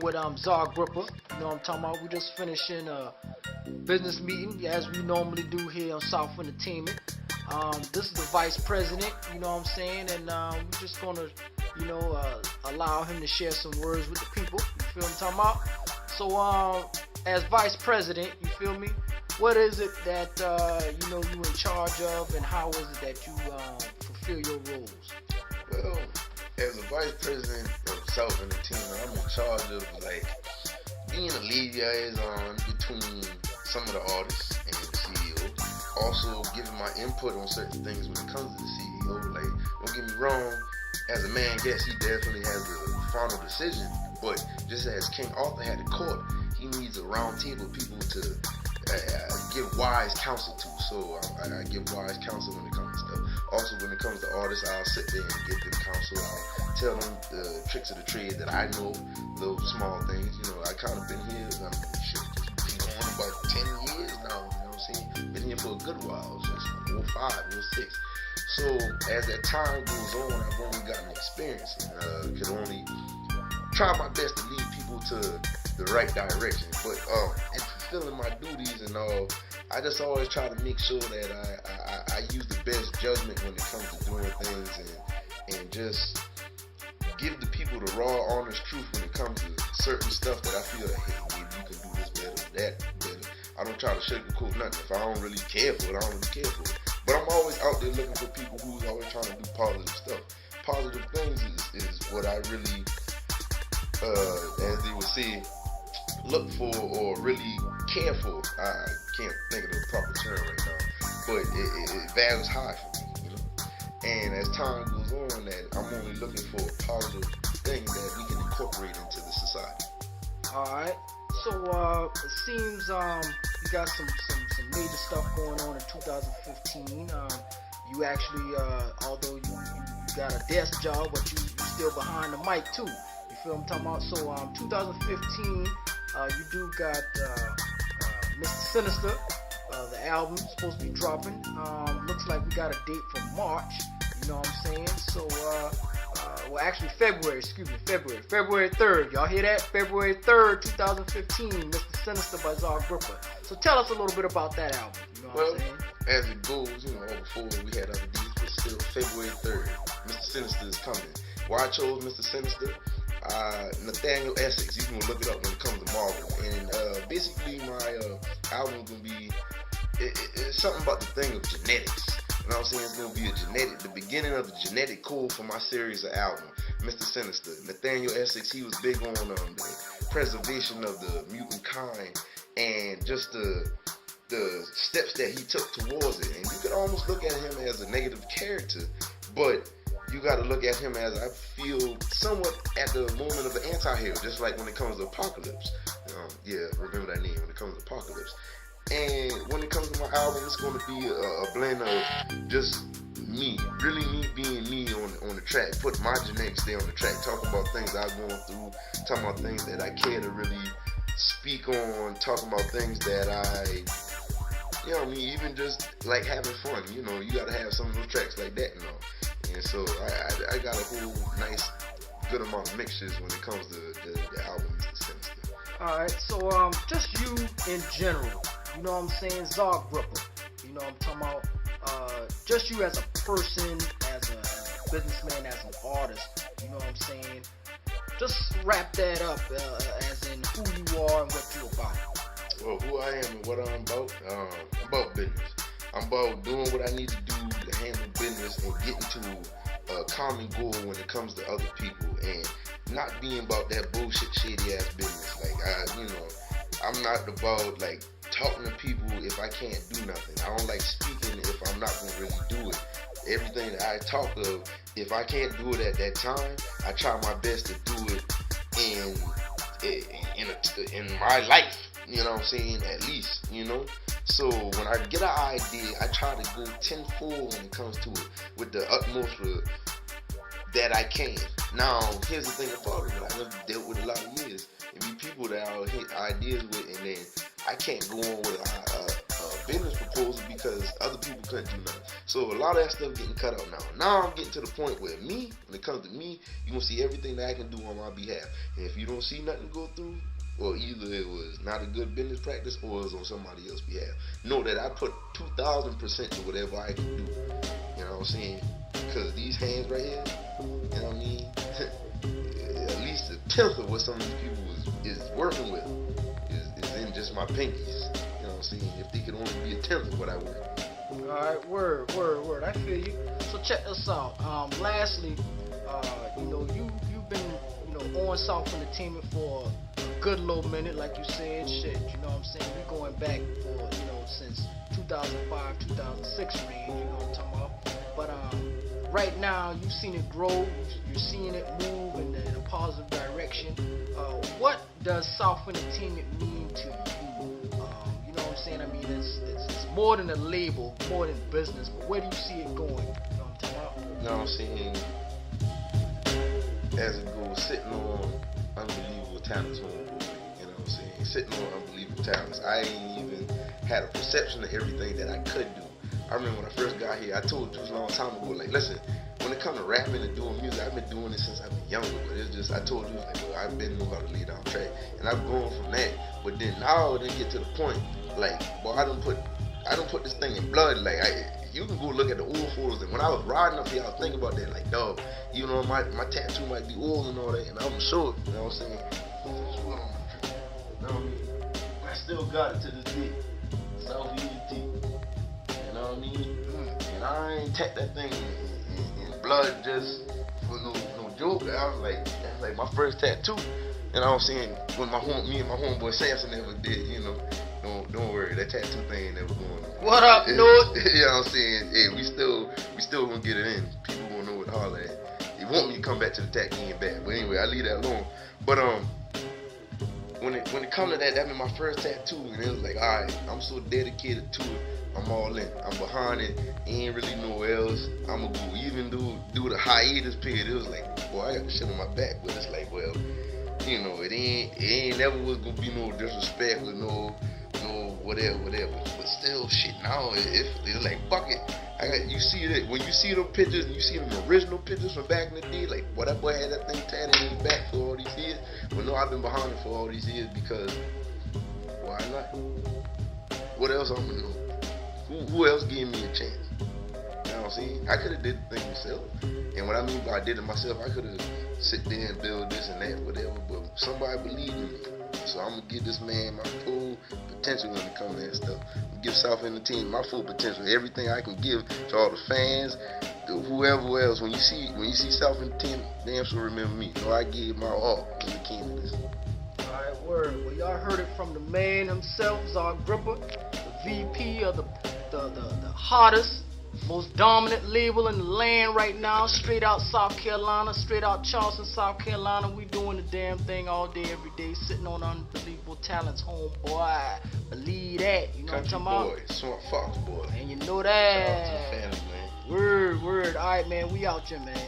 With Czar Grippa, you know what I'm talking about. We just finishing a business meeting as we normally do here on South Entertainment. This is the Vice President, you know what I'm saying, and we're just gonna, allow him to share some words with the people. You feel what I'm talking about? So, as Vice President, you feel me? What is it that you in charge of, and how is it that you fulfill your roles? Well, as a Vice President of S.O.U.T.H Entertainment, I'm in charge of being a liaison between some of the artists and the CEO. Also giving my input on certain things when it comes to the CEO. Like, don't get me wrong, as a man, yes, he definitely has the final decision. But just as King Arthur had the court, he needs a round table of people to give wise counsel to. So I give wise counsel when it comes to stuff. Also, when it comes to artists, I'll sit there and give them counsel. I'll tell them the tricks of the trade that I know, little small things. I kind of been here, been going about 10 years now. You know what I'm saying? Been here for a good while, since 05, 06. So as that time goes on, I've only gotten experience and could only try my best to lead people to the right direction. But in fulfilling my duties and all, I just always try to make sure that I use the best judgment when it comes to doing things and just give the people the raw, honest truth when it comes to certain stuff that I feel that, hey, maybe you can do this better, that better. I don't try to sugarcoat nothing. If I don't really care for it, I don't really care for it. But I'm always out there looking for people who's always trying to do positive stuff. Positive things is what I really, as they would say, look for or really care for. I can't think of the proper term right now, but it values high for me, And as time goes on, that I'm only looking for positive things that we can incorporate into the society. All right. So it seems you got some major stuff going on in 2015. You actually, although you got a desk job, but you still behind the mic too. You feel what I'm talking about? So 2015. You do got Mr. Sinister, the album supposed to be dropping. Looks like we got a date for March, you know what I'm saying? So, well actually February 3rd. Y'all hear that? February 3rd, 2015, Mr. Sinister by Czar Grippa. So tell us a little bit about that album, you know what I'm saying? As it goes, before we had other dates, but still February 3rd, Mr. Sinister is coming. Why I chose Mr. Sinister? Nathaniel Essex, you can look it up when it comes to Marvel. And basically my album gonna be it's something about the thing of genetics. You know what I'm saying? It's gonna be the beginning of the genetic code for my series of album, Mr. Sinister. Nathaniel Essex, he was big on the preservation of the mutant kind and just the steps that he took towards it. And you could almost look at him as a negative character, but you got to look at him as, I feel, somewhat at the moment of the anti-hero, just like when it comes to Apocalypse. Remember that name, when it comes to Apocalypse. And when it comes to my album, it's going to be a blend of just me, really me being me on the track, put my genetics there on the track, talking about things I've gone through, talking about things that I care to really speak on, talking about things that even just like having fun, you got to have some of those tracks like that and all. And so I got a whole nice, good amount of mixtures when it comes to the album, Mr. Sinister. Alright, so just you in general, you know what I'm saying, Czar Grippa, you know what I'm talking about, just you as a person, as a businessman, as an artist, you know what I'm saying, just wrap that up as in who you are and what you're about. Well, who I am and what I'm about, I'm about business. I'm about doing what I need to do to handle business and getting to a common goal when it comes to other people and not being about that bullshit, shady ass business. Like, I'm not about talking to people if I can't do nothing. I don't like speaking if I'm not going to really do it. Everything that I talk of, if I can't do it at that time, I try my best to do it in my life. You know what I'm saying? At least, So when I get an idea, I try to go tenfold when it comes to it with the utmost that I can. Now, here's the thing about it. I've dealt with a lot of years. There be people that I'll hit ideas with, and then I can't go on with a business proposal supposed to because other people couldn't do nothing. So a lot of that stuff getting cut out now. Now I'm getting to the point where when it comes to me, you're going to see everything that I can do on my behalf. And if you don't see nothing go through, or either it was not a good business practice or it was on somebody else's behalf, know that I put 2,000% to whatever I can do. You know what I'm saying? Because these hands right here, you know what I mean? At least a tenth of what some of these people is working with is in just my pinkies. You know what I'm saying? If they could only be a tenth of what I work. Alright, word. I feel you. So check this out. Lastly, you've been, on S.O.U.T.H Entertainment for a good little minute, like you said. Shit, you know what I'm saying? We're going back for, since 2005, 2006 range, you know what I'm talking about. But right now, you've seen it grow, you're seeing it move in a positive direction. What does S.O.U.T.H Entertainment mean to you? You know what I'm saying? I mean, it's more than a label, more than business, but where do you see it going? You know what I'm talking about? You know what I'm saying? As it goes, sitting on unbelievable talents, homeboy. You know what I'm saying? Sitting on unbelievable talents. I ain't even had a perception of everything that I could do. I remember when I first got here, I told you a long time ago, like, listen, when it comes to rapping and doing music, I've been doing this since I've been younger, but it's just, I told you, like, well, I've been know how to lay down track, and I've grown from that. But then now it didn't get to the point, like, boy, I don't put this thing in blood. Like, you can go look at the old photos, and when I was riding up here, I was thinking about that, like, dog, my tattoo might be old and all that, and I'm sure, you know what I'm saying? You know what I mean? I still got it to this day. S.O.U.T.H. You know what I mean? And I ain't tapped that thing in blood just for no joke. I was like, that's like my first tattoo. And I was saying, when me and my homeboy Samson never did, don't worry, that tattoo thing ain't never going on. What up, dude? You know what I'm saying? Hey, we still gonna get it in. People gonna know what to holler at. They want me to come back to the tech game back. But anyway, I leave that alone. But when it come to that been my first tattoo, and it was like, alright, I'm so dedicated to it. I'm all in. I'm behind it. Ain't really nowhere else. I'm gonna go. Even do the hiatus period. It was like, boy, I got the shit on my back. But it's like, well, it ain't never was gonna be no disrespect with no whatever. But still, shit. Now it's like, fuck it. You see that when you see them pictures and you see them original pictures from back in the day, like, boy, that boy had that thing tatted in his back for all these years. But no, I've been behind it for all these years because why not? What else I'm gonna do? Who else gave me a chance? You know what I'm saying? I could have did the thing myself. And what I mean by I did it myself, I could have sit there and build this and that, whatever. But somebody believed in me. So I'm going to give this man my full potential when it comes to that stuff. I'm going to give S.O.U.T.H Entertainment my full potential. Everything I can give to all the fans, to whoever else. When you see S.O.U.T.H Entertainment, damn sure remember me. I gave my all when it came to this. Alright, word. Well, y'all heard it from the man himself, Czar Grippa, the VP of the hottest, most dominant label in the land right now, straight out South Carolina, straight out Charleston, South Carolina. We doing the damn thing all day, every day, sitting on unbelievable talents, homeboy. Believe that, you know Country what I'm talking boy, about? Swamp Fox boy. And you know that. Shout out to the family, man. Word. All right, man, we out here, man.